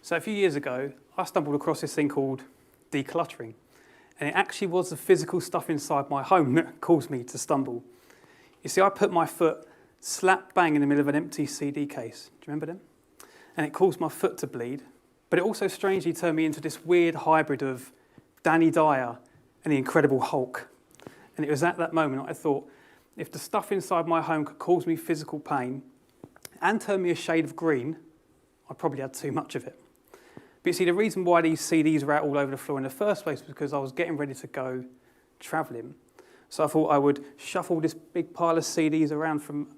So a few years ago, I stumbled across this thing called decluttering. And it actually was the physical stuff inside my home that caused me to stumble. You see, I put my foot slap bang in the middle of an empty CD case. Do you remember them? And it caused my foot to bleed. But it also strangely turned me into this weird hybrid of Danny Dyer and the Incredible Hulk. And it was at that moment I thought, if the stuff inside my home could cause me physical pain and turn me a shade of green, I probably had too much of it. But you see, the reason why these CDs were out all over the floor in the first place was because I was getting ready to go travelling. So I thought I would shuffle this big pile of CDs around from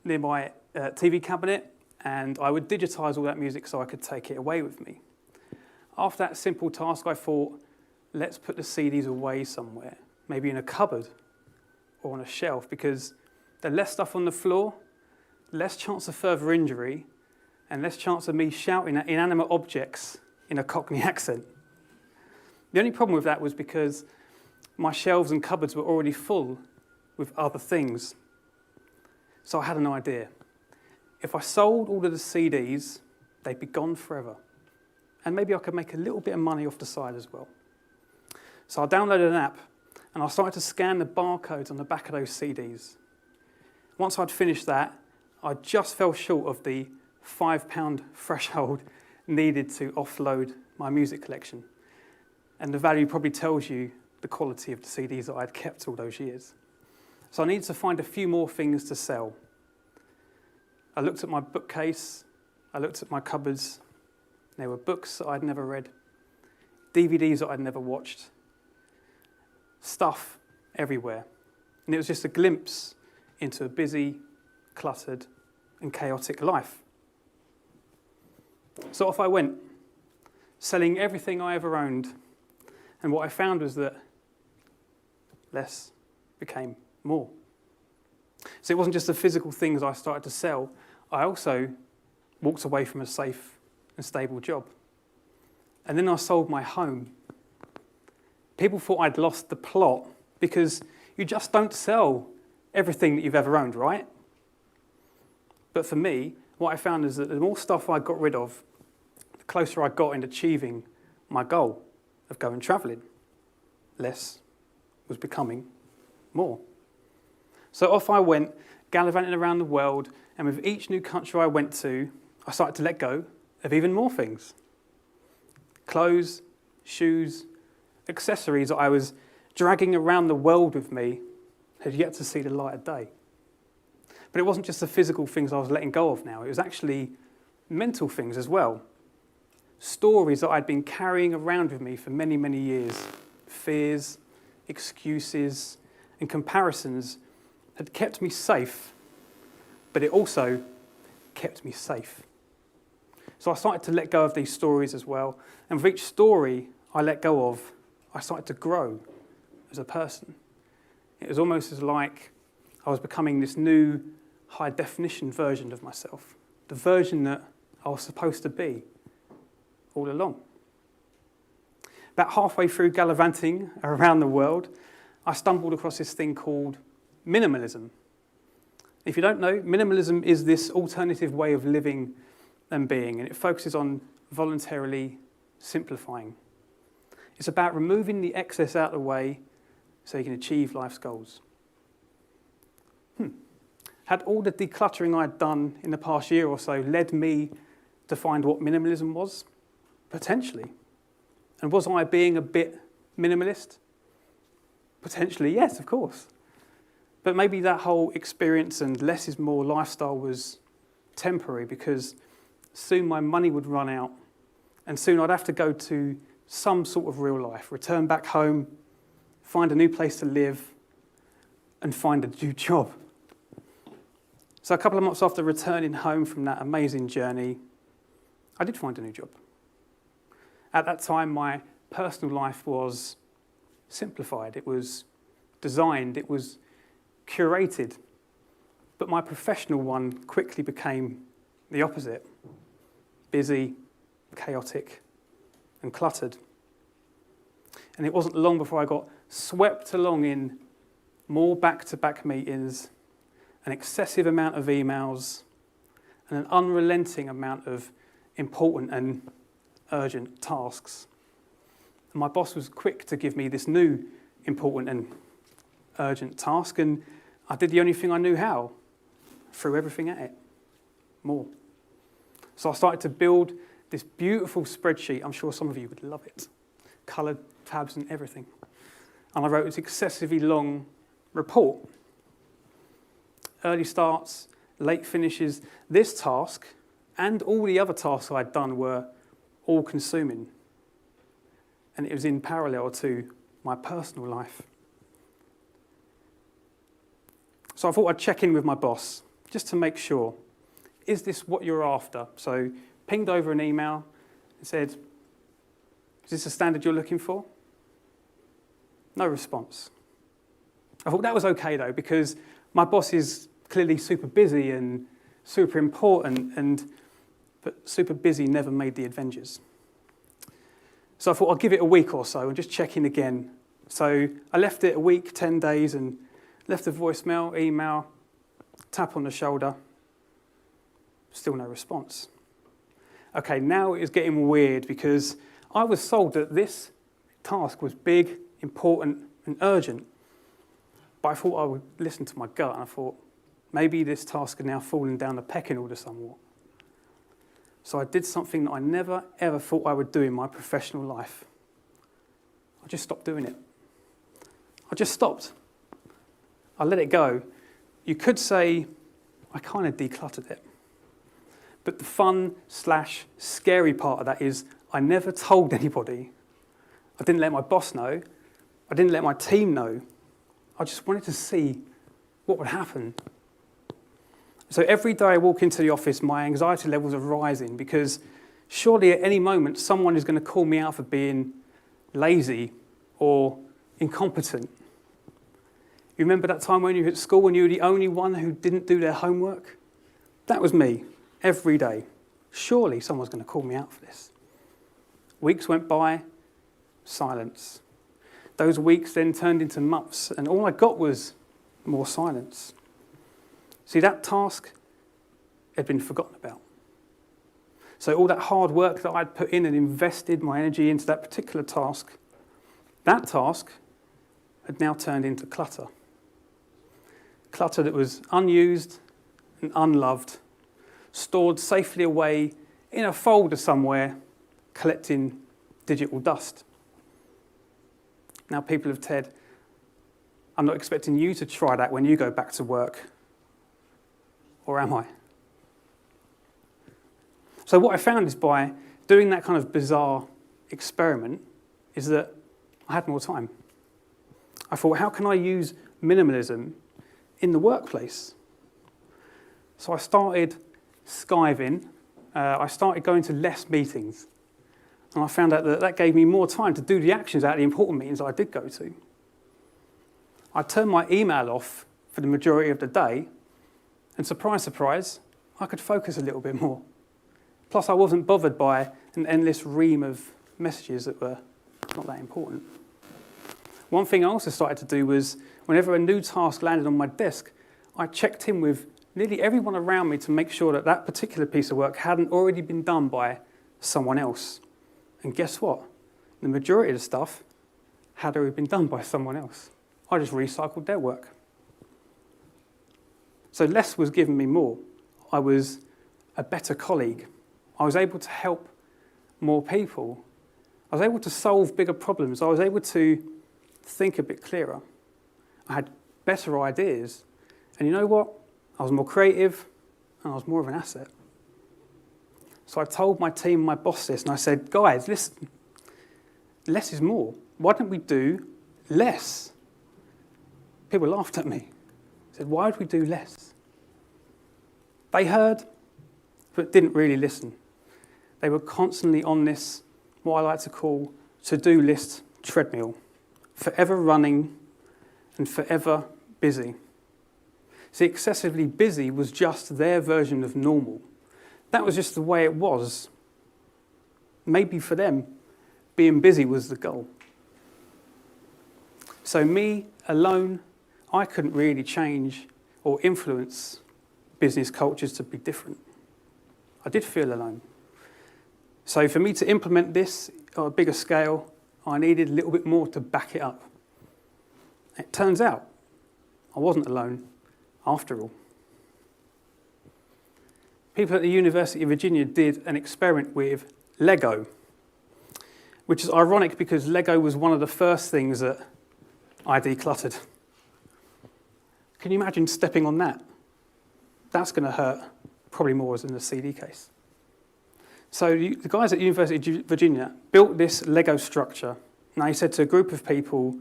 near my TV cabinet, and I would digitise all that music so I could take it away with me. After that simple task, I thought, let's put the CDs away somewhere, maybe in a cupboard or on a shelf, because there's less stuff on the floor, less chance of further injury, and less chance of me shouting at inanimate objects in a Cockney accent. The only problem with that was because my shelves and cupboards were already full with other things. So I had an idea. If I sold all of the CDs, they'd be gone forever. And maybe I could make a little bit of money off the side as well. So I downloaded an app and I started to scan the barcodes on the back of those CDs. Once I'd finished that, I just fell short of the £5 threshold needed to offload my music collection. And the value probably tells you the quality of the CDs that I'd kept all those years. So I needed to find a few more things to sell. I looked at my bookcase, I looked at my cupboards. There were books that I'd never read, DVDs that I'd never watched, stuff everywhere. And it was just a glimpse into a busy, cluttered, and chaotic life. So off I went, selling everything I ever owned. And what I found was that less became more. So it wasn't just the physical things I started to sell, I also walked away from a safe and stable job. And then I sold my home. People thought I'd lost the plot because you just don't sell everything that you've ever owned, right? But for me, what I found is that the more stuff I got rid of, the closer I got in achieving my goal of going travelling. Less was becoming more. So off I went, gallivanting around the world, and with each new country I went to, I started to let go of even more things. Clothes, shoes, accessories that I was dragging around the world with me had yet to see the light of day. But it wasn't just the physical things I was letting go of now, it was actually mental things as well. Stories that I'd been carrying around with me for many, many years. Fears, excuses, and comparisons had kept me safe, but it also kept me safe. So I started to let go of these stories as well, and with each story I let go of, I started to grow as a person. It was almost as like I was becoming this new high-definition version of myself, the version that I was supposed to be all along. About halfway through gallivanting around the world, I stumbled across this thing called minimalism. If you don't know, minimalism is this alternative way of living and being, and it focuses on voluntarily simplifying. It's about removing the excess out of the way so you can achieve life's goals. Had all the decluttering I'd done in the past year or so led me to find what minimalism was? Potentially. And was I being a bit minimalist? Potentially, yes, of course. But maybe that whole experience and less is more lifestyle was temporary, because soon my money would run out and soon I'd have to go to some sort of real life, return back home, find a new place to live, and find a new job. So a couple of months after returning home from that amazing journey, I did find a new job. At that time, my personal life was simplified. It was designed. It was curated. But my professional one quickly became the opposite. Busy, chaotic, and cluttered. And it wasn't long before I got swept along in more back-to-back meetings, an excessive amount of emails, and an unrelenting amount of important and urgent tasks. And my boss was quick to give me this new important and urgent task, and I did the only thing I knew how, threw everything at it, more. So I started to build this beautiful spreadsheet. I'm sure some of you would love it. Coloured tabs and everything. And I wrote this excessively long report. Early starts, late finishes. This task and all the other tasks I'd done were all consuming. And it was in parallel to my personal life. So I thought I'd check in with my boss just to make sure. Is this what you're after? So pinged over an email and said, is this the standard you're looking for? No response. I thought that was okay though, because my boss is clearly super busy and super important, but super busy never made the Avengers. So I thought I'll give it a week or so and just check in again. So I left it a week, 10 days, and left a voicemail, email, tap on the shoulder. Still no response. Okay, now it was getting weird because I was told that this task was big, important, and urgent. But I thought I would listen to my gut, and I thought maybe this task had now fallen down the pecking order somewhat. So I did something that I never, ever thought I would do in my professional life. I just stopped doing it. I just stopped. I let it go. You could say I kind of decluttered it. But the fun/scary part of that is I never told anybody. I didn't let my boss know. I didn't let my team know. I just wanted to see what would happen. So every day I walk into the office, my anxiety levels are rising because surely at any moment someone is going to call me out for being lazy or incompetent. You remember that time when you were at school and you were the only one who didn't do their homework? That was me, every day. Surely someone's going to call me out for this. Weeks went by, silence. Those weeks then turned into months, and all I got was more silence. See, that task had been forgotten about. So all that hard work that I'd put in and invested my energy into that particular task, that task had now turned into clutter. Clutter that was unused and unloved, stored safely away in a folder somewhere, collecting digital dust. Now, people of TED, I'm not expecting you to try that when you go back to work. Or am I? So what I found is by doing that kind of bizarre experiment is that I had more time. I thought, how can I use minimalism in the workplace? So I started skiving. I started going to less meetings. And I found out that that gave me more time to do the actions out of the important meetings I did go to. I turned my email off for the majority of the day, and surprise, surprise, I could focus a little bit more. Plus, I wasn't bothered by an endless ream of messages that were not that important. One thing I also started to do was, whenever a new task landed on my desk, I checked in with nearly everyone around me to make sure that that particular piece of work hadn't already been done by someone else. And guess what? The majority of the stuff had already been done by someone else. I just recycled their work. So less was giving me more. I was a better colleague. I was able to help more people. I was able to solve bigger problems. I was able to think a bit clearer. I had better ideas. And you know what? I was more creative and I was more of an asset. So I told my team, my boss this, and I said, guys, listen, less is more. Why don't we do less? People laughed at me. I said, why would we do less? They heard, but didn't really listen. They were constantly on this, what I like to call, to-do list treadmill, forever running and forever busy. See, excessively busy was just their version of normal. That was just the way it was. Maybe for them, being busy was the goal. So me, alone, I couldn't really change or influence business cultures to be different. I did feel alone. So for me to implement this on a bigger scale, I needed a little bit more to back it up. It turns out I wasn't alone after all. People at the University of Virginia did an experiment with Lego, which is ironic because Lego was one of the first things that I decluttered. Can you imagine stepping on that? That's going to hurt probably more than a CD case. So the guys at University of Virginia built this Lego structure. Now he said to a group of people,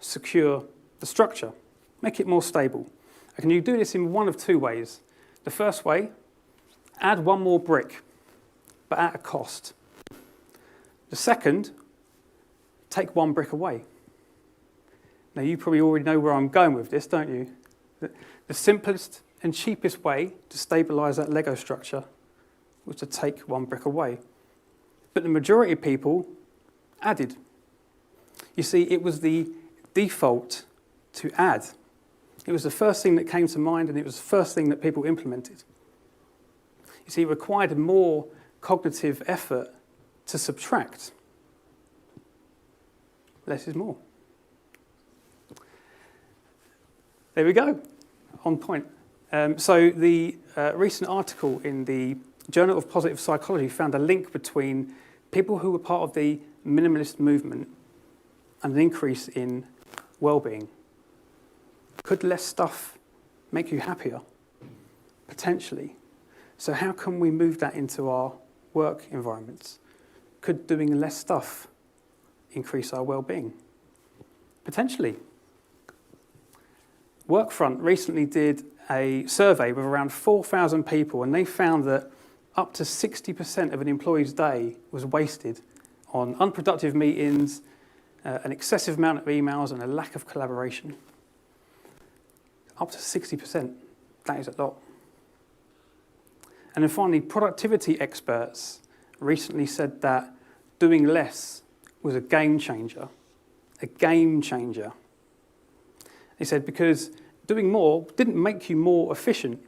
secure the structure, make it more stable. And you do this in one of two ways. The first way, add one more brick, but at a cost. The second, take one brick away. Now you probably already know where I'm going with this, don't you? The simplest and cheapest way to stabilise that Lego structure was to take one brick away. But the majority of people added. You see, it was the default to add. It was the first thing that came to mind, and it was the first thing that people implemented. You see, it required more cognitive effort to subtract. Less is more. There we go, on point. So the recent article in the Journal of Positive Psychology found a link between people who were part of the minimalist movement and an increase in well-being. Could less stuff make you happier? Potentially. So how can we move that into our work environments? Could doing less stuff increase our well-being? Potentially. Workfront recently did a survey with around 4,000 people, and they found that up to 60% of an employee's day was wasted on unproductive meetings, an excessive amount of emails, and a lack of collaboration. Up to 60%. That is a lot. And then finally, productivity experts recently said that doing less was a game changer. A game changer. They said because doing more didn't make you more efficient,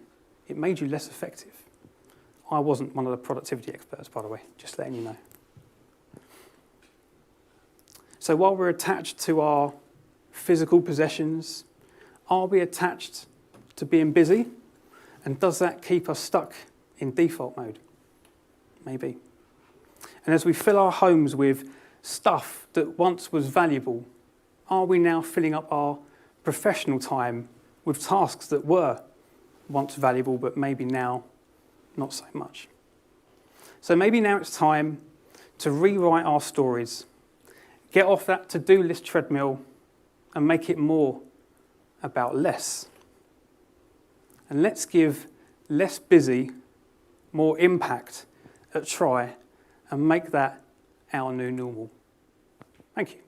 it made you less effective. I wasn't one of the productivity experts, by the way, just letting you know. So while we're attached to our physical possessions, are we attached to being busy? And does that keep us stuck in default mode? Maybe. And as we fill our homes with stuff that once was valuable, are we now filling up our professional time with tasks that were once valuable but maybe now not so much? So maybe now it's time to rewrite our stories, get off that to-do list treadmill and make it more about less. And let's give less busy more impact a try and make that our new normal. Thank you.